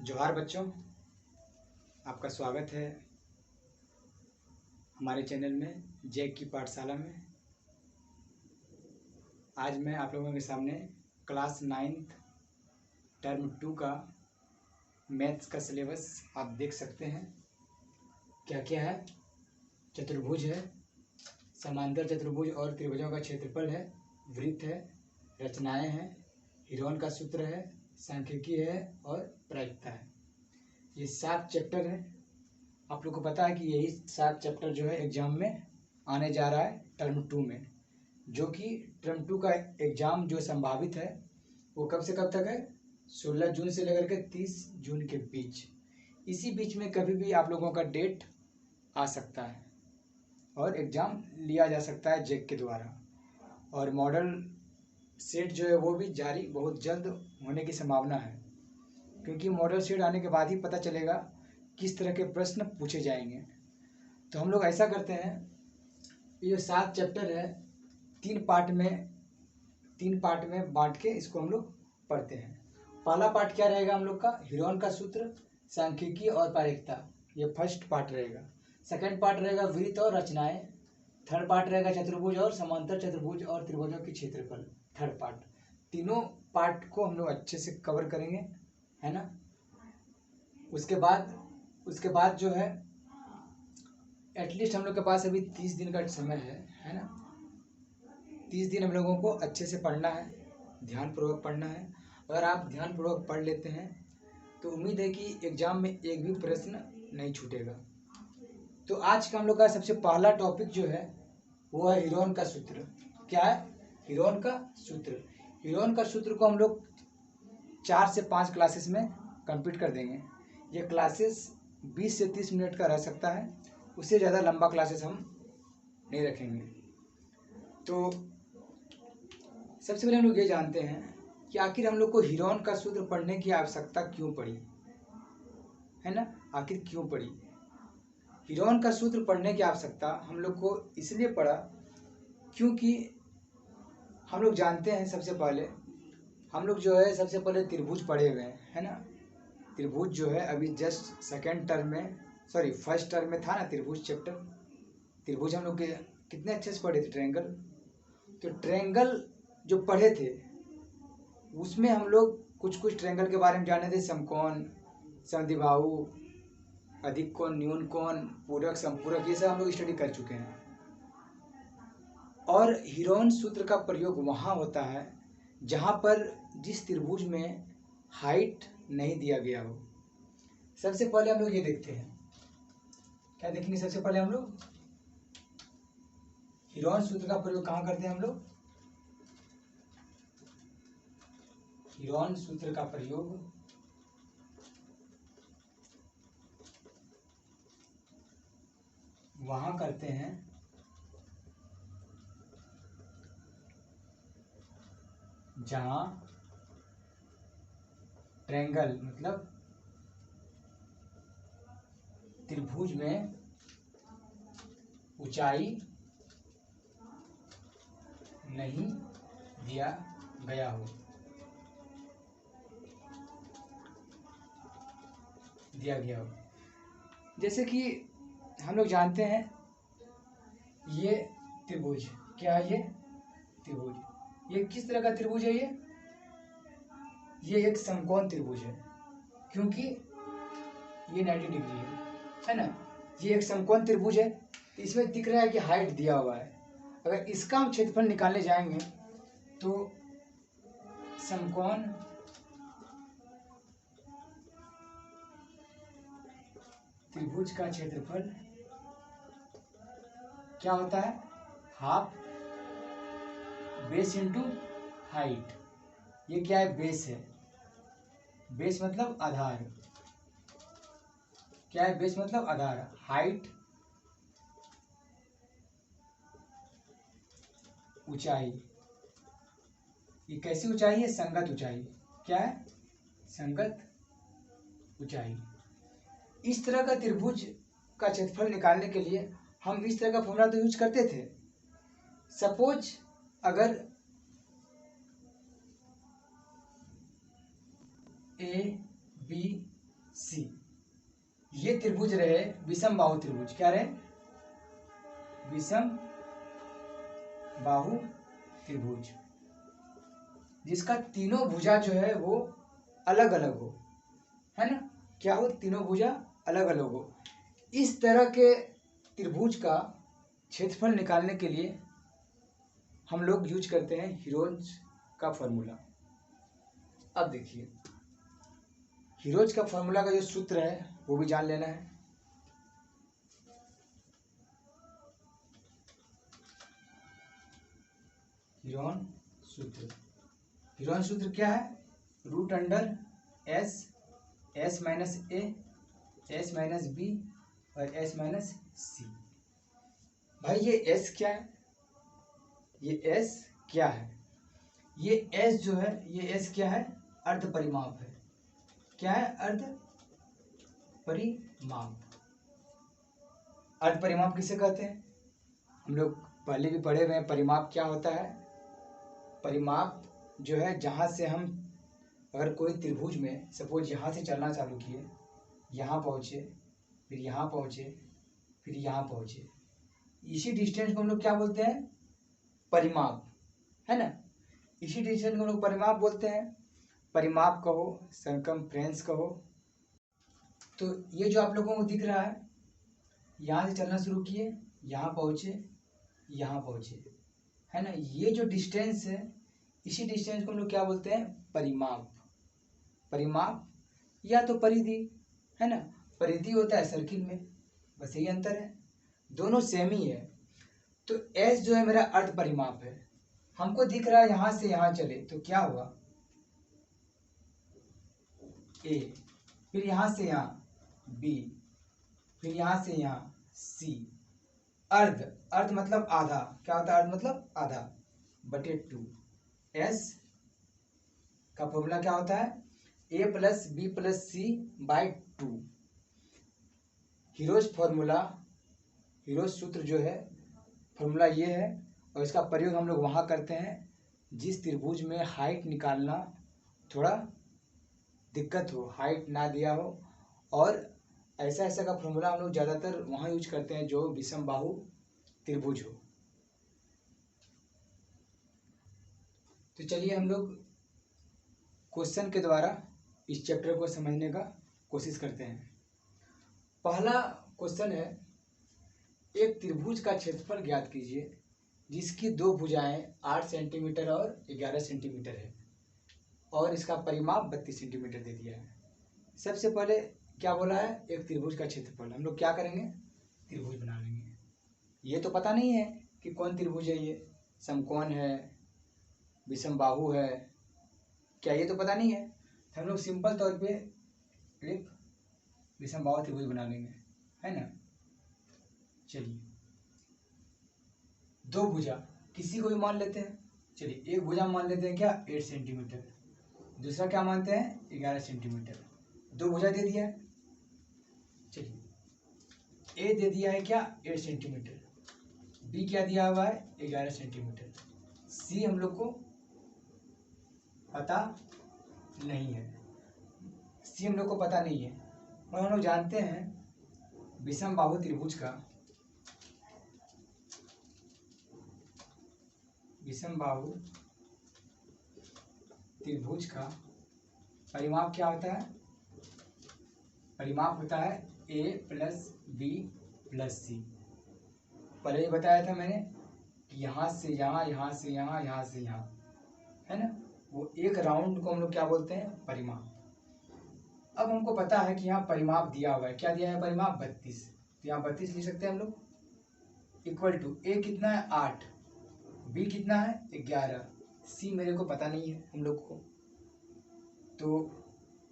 जोहार बच्चों, आपका स्वागत है हमारे चैनल में जैक की पाठशाला में। आज मैं आप लोगों के सामने क्लास 9th टर्म 2 का मैथ्स का सिलेबस आप देख सकते हैं। क्या क्या है? चतुर्भुज है, समांतर चतुर्भुज और त्रिभुजों का क्षेत्रफल है, वृत्त है, रचनाएं हैं, हीरोन का सूत्र है, सांख्यिकी है और प्रायिकता है। ये 7 चैप्टर हैं। आप लोग को पता है कि यही 7 चैप्टर जो है एग्जाम में आने जा रहा है टर्म 2 में, जो कि टर्म 2 का एग्जाम जो संभावित है वो कब से कब तक है? 16 जून से लेकर के 30 जून के बीच। इसी बीच में कभी भी आप लोगों का डेट आ सकता है और एग्ज़ाम लिया जा सकता है जैक के द्वारा। और मॉडल सेट जो है वो भी जारी बहुत जल्द होने की संभावना है, क्योंकि मॉडल सेट आने के बाद ही पता चलेगा किस तरह के प्रश्न पूछे जाएंगे। तो हम लोग ऐसा करते हैं, ये 7 चैप्टर है, 3 पार्ट में बांट के इसको हम लोग पढ़ते हैं। पहला पार्ट क्या रहेगा हम लोग का? हीरोन का सूत्र, सांख्यिकी और प्रायिकता, ये फर्स्ट पार्ट रहेगा। सेकंड पार्ट रहेगा वृत्त और रचनाएं। थर्ड पार्ट रहेगा चतुर्भुज और समांतर चतुर्भुज और त्रिभुजों की क्षेत्रफल, थर्ड पार्ट। तीनों पार्ट को हम लोग अच्छे से कवर करेंगे, है ना। उसके बाद जो है एटलीस्ट हम लोग के पास अभी 30 दिन का समय है ना। 30 दिन हम लोगों को अच्छे से पढ़ना है, ध्यानपूर्वक पढ़ना है। अगर आप ध्यानपूर्वक पढ़ लेते हैं तो उम्मीद है कि एग्जाम में एक भी प्रश्न नहीं छूटेगा। तो आज का हम लोग का सबसे पहला टॉपिक जो है वो है हीरोन का सूत्र। क्या है? हीरोन का सूत्र। हीरोन का सूत्र को हम लोग 4 से 5 क्लासेस में कंप्लीट कर देंगे। ये क्लासेस 20 से 30 मिनट का रह सकता है, उससे ज़्यादा लंबा क्लासेस हम नहीं रखेंगे। तो सबसे पहले हम लोग ये जानते हैं कि आखिर हम लोग को हीरोन का सूत्र पढ़ने की आवश्यकता क्यों पड़ी, है ना। आखिर क्यों पड़ी? हीरोन का सूत्र पढ़ने की आवश्यकता हम लोग को इसलिए पड़ा क्योंकि हम लोग जानते हैं, सबसे पहले हम लोग जो है सबसे पहले त्रिभुज पढ़े हुए हैं, है ना। त्रिभुज जो है अभी जस्ट फर्स्ट टर्म में था ना त्रिभुज चैप्टर। त्रिभुज हम लोग के कितने अच्छे से पढ़े थे। ट्रायंगल, तो ट्रायंगल जो पढ़े थे उसमें हम लोग कुछ ट्रायंगल के बारे में जाने थे। समकोण, समद्विबाहु, अधिक कोण, न्यून कोण, पूरक, संपूरक, ये सब हम लोग स्टडी कर चुके हैं। और हीरोन सूत्र का प्रयोग वहाँ होता है जहाँ पर जिस त्रिभुज में हाइट नहीं दिया गया हो। सबसे पहले हम लोग ये देखते हैं, क्या देखेंगे? सबसे पहले हम लोग हीरोन सूत्र का प्रयोग कहाँ करते हैं हम लोग? हीरोन सूत्र का प्रयोग वहाँ करते हैं जहाँ ट्रायंगल मतलब त्रिभुज में ऊंचाई नहीं दिया गया हो। जैसे कि हम लोग जानते हैं ये त्रिभुज, क्या है? ये त्रिभुज, ये किस तरह का त्रिभुज है? ये एक समकोण त्रिभुज है, क्योंकि ये 90 डिग्री है ना। ये एक समकोण त्रिभुज है, तो इसमें दिख रहा है कि हाइट दिया हुआ है। अगर इसका हम क्षेत्रफल निकालने जाएंगे तो समकोण त्रिभुज का क्षेत्रफल क्या होता है? Half base into height. ये क्या है? बेस है। बेस मतलब आधार। क्या है? बेस मतलब आधार। हाइट ऊंचाई। ये कैसी ऊंचाई है? संगत ऊंचाई। क्या है? संगत ऊंचाई। इस तरह का त्रिभुज का क्षेत्रफल निकालने के लिए हम इस तरह का फॉर्मूला तो यूज करते थे। सपोज अगर ए बी सी। ये त्रिभुज रहे विषम बाहु त्रिभुज। क्या रहे? विषम बाहु त्रिभुज, जिसका तीनों भुजा जो है वो अलग अलग हो, है ना? क्या हो? तीनों भुजा अलग अलग हो। इस तरह के त्रिभुज का क्षेत्रफल निकालने के लिए हम लोग यूज करते हैं हीरोज का फॉर्मूला। अब देखिए, हीरोज का फॉर्मूला का जो सूत्र है वो भी जान लेना है। हीरोन सूत्र, हीरोन सूत्र क्या है? Root under s, s minus a, s minus b और एस माइनस सी। भाई ये एस क्या है? ये एस क्या है? ये एस जो है, ये एस क्या है? अर्ध परिमाप है। क्या है? अर्ध परिमाप। अर्ध परिमाप किसे कहते हैं? हम लोग पहले भी पढ़े हुए हैं परिमाप क्या होता है। परिमाप जो है जहाँ से हम अगर कोई त्रिभुज में सपोज यहाँ से चलना चालू किए, यहाँ पहुँचे, फिर यहाँ पहुँचे, फिर यहाँ पहुँचे, इसी डिस्टेंस को हम लोग क्या बोलते हैं? परिमाप, है ना? इसी डिस्टेंस को हम लोग परिमाप बोलते हैं। परिमाप कहो, सरकमफ्रेंस कहो। तो ये जो आप लोगों को दिख रहा है, यहाँ से चलना शुरू किए, यहाँ पहुँचे, यहाँ पहुँचे, है ना? ये जो डिस्टेंस है, इसी डिस्टेंस को हम लोग क्या बोलते हैं? परिमाप। परिमाप या तो परिधि, है ना? परिधि होता है सर्किल में, बस यही अंतर है, दोनों सेम ही है। तो एस जो है मेरा अर्ध परिमाप है। हमको दिख रहा है यहाँ से यहाँ चले तो क्या हुआ? ए, फिर यहाँ से यहाँ बी, फिर यहाँ से यहाँ सी। अर्ध, अर्ध मतलब आधा। क्या होता है अर्ध मतलब? आधा बटे 2। एस का फॉर्मूला क्या होता है? ए प्लस बी प्लस सी बाय 2। हीरोज फॉर्मूला, हीरोज सूत्र जो है फॉर्मूला ये है, और इसका प्रयोग हम लोग वहाँ करते हैं जिस त्रिभुज में हाइट निकालना थोड़ा दिक्कत हो, हाइट ना दिया हो, और ऐसा ऐसा का फॉर्मूला हम लोग ज़्यादातर वहाँ यूज करते हैं जो विषम बाहु त्रिभुज हो। तो चलिए हम लोग क्वेश्चन के द्वारा इस चैप्टर को समझने का कोशिश करते हैं। पहला क्वेश्चन है, एक त्रिभुज का क्षेत्रफल ज्ञात कीजिए जिसकी दो भुजाएं 8 सेंटीमीटर और 11 सेंटीमीटर है और इसका परिमाप 32 सेंटीमीटर दे दिया है। सबसे पहले क्या बोला है? एक त्रिभुज का क्षेत्रफल। हम लोग क्या करेंगे? त्रिभुज बना लेंगे। ये तो पता नहीं है कि कौन त्रिभुज है, ये समकोण है, विषम बाहु है, क्या ये तो पता नहीं है। तो हम लोग सिंपल तौर पे एक विषम बाहु त्रिभुज बना लेंगे, है ना? चलिए, दो भुजा किसी को भी मान लेते हैं। चलिए, एक भुजा मान लेते हैं क्या? 8 सेंटीमीटर। दूसरा क्या मानते हैं? 11 सेंटीमीटर। दो भुजा दे दिया है। चलिए, ए दे दिया है क्या? 8 सेंटीमीटर। बी क्या दिया हुआ है? 11 सेंटीमीटर। सी हम लोग को पता नहीं है, सी हम लोग को पता नहीं है। और हम लोग जानते हैं विषम बाहु त्रिभुज का, विषम बाहु त्रिभुज का परिमाप क्या होता है? परिमाप होता है ए प्लस बी प्लस सी। पहले ही बताया था मैंने कि यहाँ से यहाँ, यहाँ से यहाँ, यहाँ से यहाँ, है ना? वो एक राउंड को हम लोग क्या बोलते हैं? परिमाप। अब हमको पता है कि यहाँ परिमाप दिया हुआ है। क्या दिया है? परिमाप 32। तो यहाँ 32 लिख सकते हैं हम लोग, इक्वल टू ए कितना है? 8, बी कितना है? 11, सी मेरे को पता नहीं है हम लोग को। तो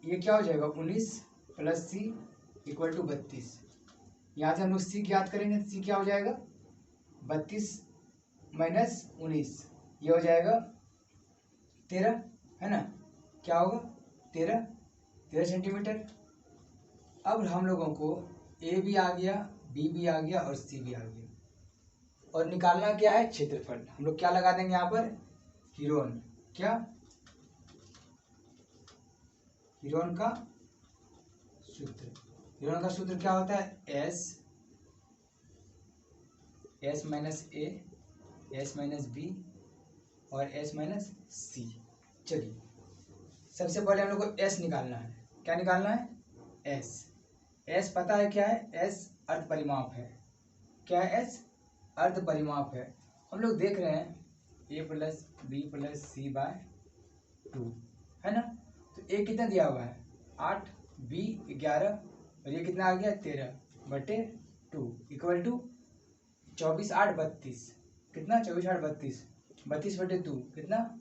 ये क्या हो जाएगा? 19 प्लस सी इक्वल टू 32। यहाँ से हम लोग सी ज्ञात करेंगे। सी क्या हो जाएगा? 32 माइनस 19, ये हो जाएगा 13, है ना? क्या होगा? 13 सेंटीमीटर। अब हम लोगों को ए भी आ गया, बी भी आ गया और सी भी आ गया, और निकालना क्या है? क्षेत्रफल। हम लोग क्या लगा देंगे यहाँ पर? हीरोन। क्या? हीरोन का सूत्र। हीरोन का सूत्र क्या होता है? S minus a, s minus b और एस माइनस सी। चलिए सबसे पहले हम लोग को एस निकालना है। क्या निकालना है? एस। एस पता है क्या है? एस अर्ध परिमाप है। क्या है? एस अर्ध परिमाप है। हम लोग देख रहे हैं ए प्लस बी प्लस सी बाय 2, है ना। तो ए कितना दिया हुआ है? 8, बी 11 और ये कितना आ गया? 13/2 इक्वल टू 24 8 32। कितना? 24 8 32, 32/2 कितना?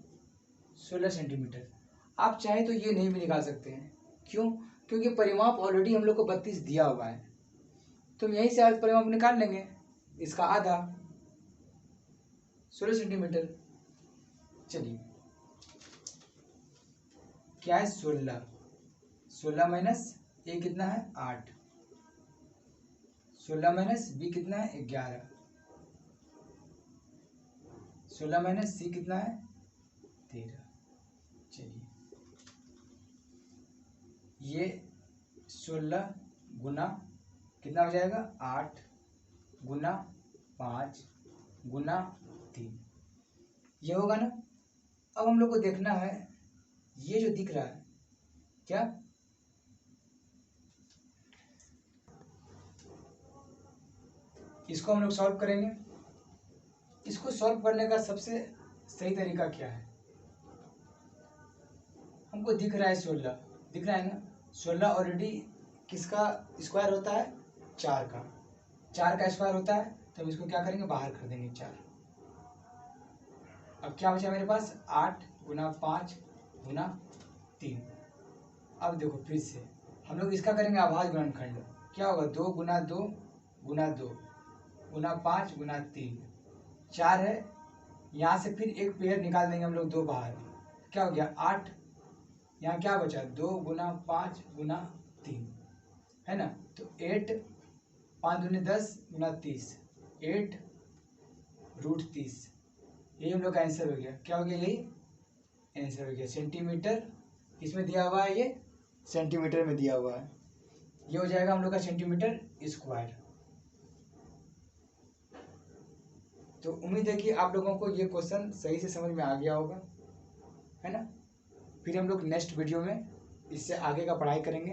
16 सेंटीमीटर। आप चाहे तो ये नहीं भी निकाल सकते हैं। क्यों? क्योंकि परिमाप ऑलरेडी हम लोग को 32 दिया हुआ है, तो हम यहीं से अर्ध परिमाप निकाल लेंगे। इसका आधा 16 सेंटीमीटर। चलिए क्या है? 16। 16 माइनस ए कितना है? 8। 16 माइनस बी कितना है? 11। 16 माइनस सी कितना है? 13। चलिए ये 16 गुना कितना हो जाएगा? 8 गुना 5 गुना 3, ये होगा ना। अब हम लोग को देखना है ये जो दिख रहा है क्या, इसको हम लोग सॉल्व करेंगे। इसको सॉल्व करने का सबसे सही तरीका क्या है? हमको दिख रहा है 16, दिख रहा है ना। 16 ऑलरेडी किसका स्क्वायर होता है? 4 का। 4 का स्क्वायर होता है, तो हम इसको क्या करेंगे? बाहर कर देंगे 4। अब क्या बचा मेरे पास? 8 गुना 5 गुना 3। अब देखो फिर से हम लोग इसका करेंगे अभाज्य गुणनखंड। क्या होगा? 2 गुना 2 गुना 2 गुना 5 गुना 3, 4 है। यहाँ से फिर एक पेयर निकाल देंगे हम लोग 2 बाहर। क्या हो गया? 8। यहाँ क्या बचा? 2 गुना 5 गुना 3, है ना। तो 8 5 दूनी 10 गुना 30, 8√30। यही हम लोग का आंसर हो गया। क्या हो गया? यही आंसर हो गया। सेंटीमीटर इसमें दिया हुआ है, ये सेंटीमीटर में दिया हुआ है। ये हो जाएगा हम लोग का सेंटीमीटर स्क्वायर। तो उम्मीद है कि आप लोगों को ये क्वेश्चन सही से समझ में आ गया होगा, है ना। फिर हम लोग नेक्स्ट वीडियो में इससे आगे का पढ़ाई करेंगे।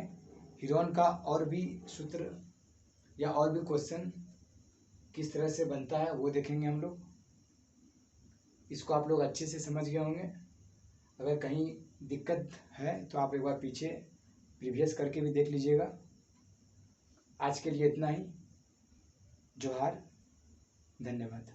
हीरोन का और भी सूत्र या और भी क्वेश्चन किस तरह से बनता है वो देखेंगे हम लोग। इसको आप लोग अच्छे से समझ गए होंगे। अगर कहीं दिक्कत है तो आप एक बार पीछे प्रीवियस करके भी देख लीजिएगा। आज के लिए इतना ही। जोहार, धन्यवाद।